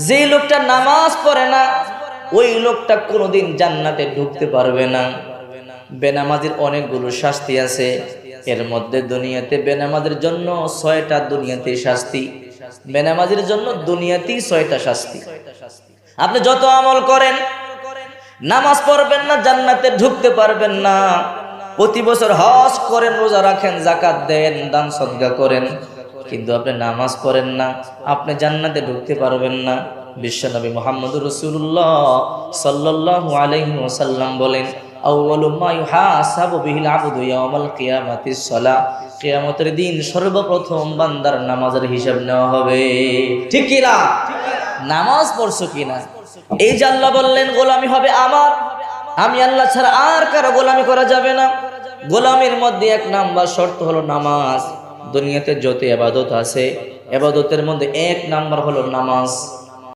যে লোকটা নামাজ পড়ে না ওই লোকটা কোনোদিন জান্নাতে ঢুকতে পারবে না। বেনামাজির অনেকগুলো শাস্তি আছে, এর মধ্যে দুনিয়াতে বেনামাজির জন্য 6টা দুনিয়াতে শাস্তি। বেনামাজির জন্য দুনিয়াতেই 6টা শাস্তি। আপনি যত আমল করেন, নামাজ পড়বেন না, জান্নাতে ঢুকতে পারবেন না। প্রতি বছর হজ করেন, রোজা রাখেন, যাকাত দেন, দান সদকা করেন, কিন্তু আপনি নামাজ পড়েন না, আপনি জান্নাতে ঢুকতে পারবেন না। বিশ্বনবী মুহাম্মদুর রাসূলুল্লাহ সাল্লাল্লাহু আলাইহি ওয়াসাল্লাম বলেন, আউয়ালু মা ইউহাসাবু বিহিল আবদু ইয়াউমাল কিয়ামাতিস সালাহ। কিয়ামতের দিন সর্বপ্রথম বান্দার নামাজের হিসাব নেওয়া হবে। ঠিক কি না? নামাজ পড়ছো কিনা। এই যে আল্লাহ বললেন গোলামি হবে আমার, আমি আল্লাহ ছাড়া আর কারো গোলামি করা যাবে না। গোলামির মধ্যে 1 নাম্বার শর্ত হলো নামাজ। দুনিয়াতে যত ইবাদত আছে, ইবাদতের মধ্যে 1 নাম্বার হলো নামাজ।